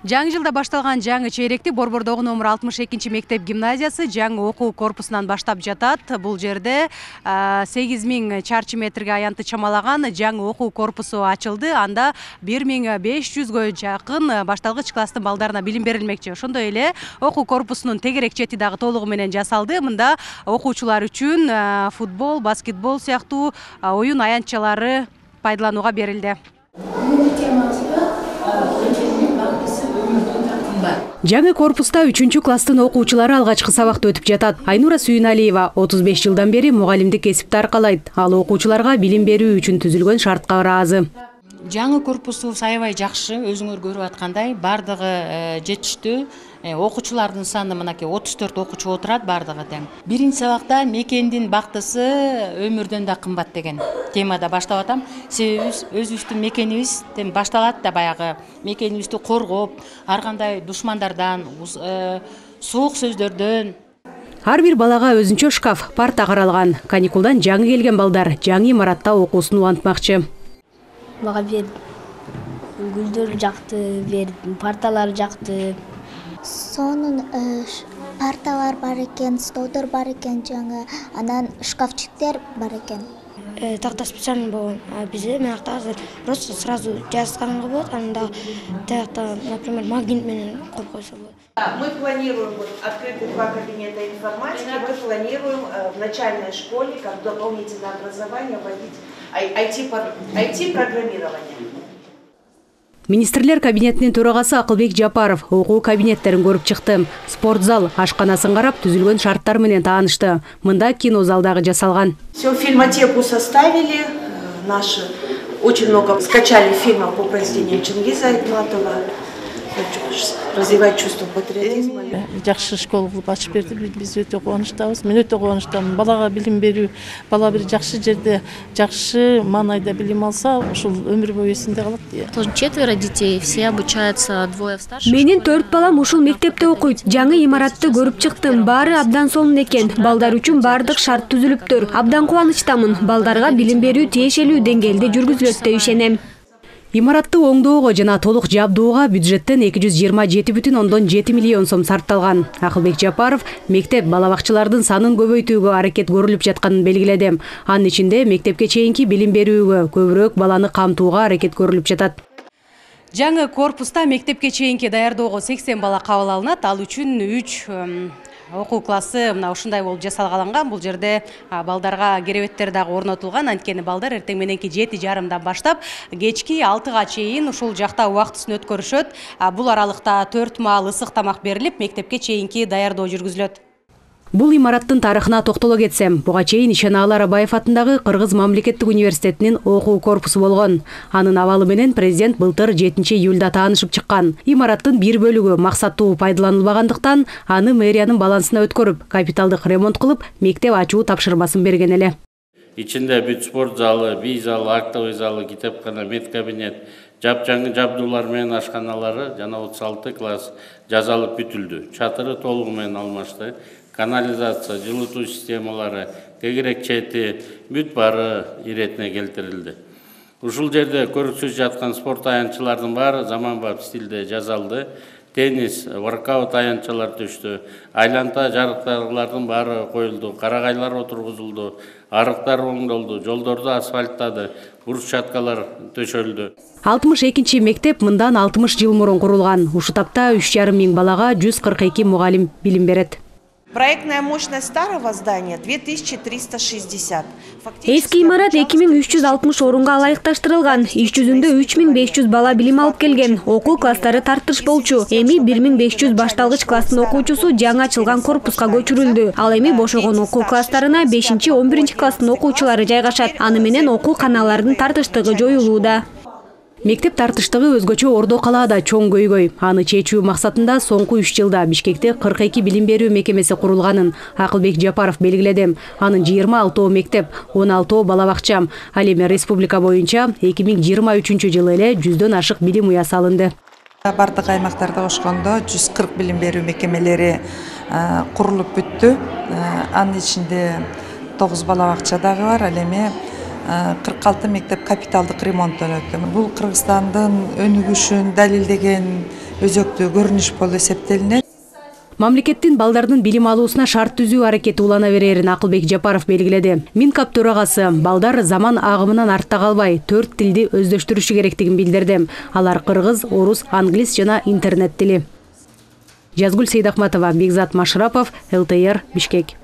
Жаңы жылда башталган жаңы чейректи Борбордогу номер 62 мектеп гимназиясы жаңы окуу корпусунан баштап жатат. Бул жерде 8000 чарчы метрге аянты чамалаган жаңы окуу корпусу ачылды. Анда 1500гө жакын башталгыч класстын балдарына билим берилмекчи. Ошондой эле окуу корпусунун тегерек чети дагы толугу менен жасалды. Мында окуучулар үчүн футбол, баскетбол сыяктуу оюн аянтчалары пайдаланууга берилди. Жаңы корпуста 3 класстын окуучулары алгачкы сабакты өтүп жатат. Айнура Сүйүналиева 35 жылдан бери мугалимдик кесипти аркалайт. Ал окуучуларга билим берүү үчүн түзүлгөн шартка ыраазы. Жаңы корпусу аябай жакшы, өзүңөр көрүп аткандай, бардыгы жетиштүү. Окуучулардын саны мынакей 34 окуучу отурат, бардыгы тең. Биринчи сабакта мекендин бактысы өмүрдөн да кымбат деген темада баштап атам. Себеби өзүбүздүн мекенибиз тең башталат да баягы мекенибизди коргоп, ар кандай душмандардан, суук сөздөрдөн. Ар бир балага өзүнчө шкаф, парта каралган. Каникулдан жаңы келген балдар жаңы имаратта окуусун улантмакчы. Мага гүлдөр жакты, парталар жакты. Сонун парталар бар экен, столдор бар экен, жаңы анан шкафчиктер бар экен. Такта специально болгон. А бизде мынакта азыр просто сразу жазганга болот. Анда тиякта, например, магнит менен коюп койсо болот. Мы планируем открытые 2 кабинета информатики. Мы планируем в начальной школе как дополнительное образование вводить IT-программирование. Министрлер кабинетинин төрагасы Акылбек Жапаров окуу кабинеттерин көрүп чыкты. Спортзал, ашканасын карап түзүлгөн шарттар менен таанышты. Мында кинозал дагы жасалган. Все, фильмотеку составили. Наши очень много скачали фильмов по произведениям Чингиза Айтматова. Развивать чувство патриотизма. Жакшы школа кылып ачып берди. Биз өтө кубанычтабыз. Мен өтө кубанычтамын. Балага билим берүү, бала бир жакшы жерде, жакшы маанайда билим алса, ушул өмүр бою эсинде калат. Тоже 4 детей, все обучаются, 2 в старшей. Менин 4 балам ушул мектепте окуйт. Жаңы имаратты көрүп чыктым. Баары абдан сонун экен. Балдар үчүн бардык шарт түзүлүптүр. Абдан кубанычтамын. Балдарга билим берүү тиешелүү деңгээлде жүргүзүлөт деп ишенем. Имаратты оңдоого жана толук жабдууга бюджеттен 227,7 миллион сом сарпталган. Акылбек Жапаров мектеп балабакчылардын санын көбөйтүүгө аракет көрүлүп жатканын белгиледи. Анын ичинде мектепке чейинки билим берүүгө, көбүрөөк баланы камтууга аракет көрүлүп жатат. Жаңы корпуста мектепке чейинки даярдоого 80 бала кабыл алынат. Ал үчүн 3 окуу классы мына ушундай болуп жасалгаланган. Бул жерде балдарга керебеттер дагы орнотулган. Анткени балдар эртең мененки 7:30 баштап кечки 6га чейин ушул жакта убактысын өткөрүшөт. Бул аралыкта 4 маал ысык тамак берилип, мектепке чейинки даярдоо жүргүзүлөт. Бул имараттын тарыхына токтоло кетсем, буга чейин Ишеналы Арабаев атындагы Кыргыз мамлекеттик университетинин окуу корпусу болгон. Анын абалы менен президент былтыр 7-июлда таанышып чыккан. Имараттын бир бөлүгү максаттуу пайдаланылбагандыктан аны мэриянын балансына өткөрүп, капиталдык ремонт кылып, мектеп ачуу тапшырмасын берген эле. Ичинде бүт спорт залы, бий залы, актовый залы, китепкана, медкабинет, жапжаңы жабдуулар менен ашканалары жана 36 класс жазалып бүтүлдү. Чатыры толугу менен алмашты. Канализация, жылытуу системалары, тегерек чети, бүт бары иретине келтирилди. Ушул жерде көрүксүз жаткан спорт аянтчылардын баары заманбап стилде жасалды. Теннис, воркаут аянтчалар түштү. Айланта жарыктарлардын баары коюлду, карагайлар отургузулду, арыктар оңдолду, жолдорду асфальттады, брусчаткалар төшөлдү. 62 мектеп мындан 60 жыл мурун курулган. Ушу тапта 3,5 миң балага 142 мугалим билим берет. Проектная мощность старого здания 2360. Эски имарат 2360 орунга ылайыкташтырылган. Иш жүзүндө 3500 бала билим алып келген. Окуу класстары тартыш болчу. Эми 1500 башталгыч класстын окуучусу жаңы ачылган корпуска көчүрүлдү. Ал эми бошогон окуу класстарына 5-11 класстын окуучулары жайгашат. Аны менен окуу каналларынын тартыштыгы жоюлууда. Мектеп тартыштыгы өзгөчө Ордо калаада чоң көйгөй. Аны чечүү максатында соңку 3 жылда Бишкекте 42 билим берүү мекемеси курулганын Акылбек Жапаров белгиледи. Анын 26 мектеп, 16 балабакча. Ал эми республика боюнча 2023 жылы эле 100дөн ашык билим уясы алынды. Бардык аймактарда кошкондо 140 билим берүү мекемелери курулуп бүттү. Анын ичинде 9 балабакча дагы бар. Ал эми 46 мектеп капиталдык ремонттон өттү. Бул Кыргызстандын өнүгүшүн далилдеген өзөктүү көрүнүш болуп эсептелинет. Мамлекеттин балдардын билим алуусуна шарт түзүү аракети улана берерин Акылбек Жапаров белгиледи. Минкап төрагасы балдар заман агымынан артта калбай 4 тилди өздөштүрүшү керектигин билдирди. Алар кыргыз, орус, англис жана интернет тили. Жазгүл Сейдахматова, Бекзат Машрапов, ЛТР, Бишкек.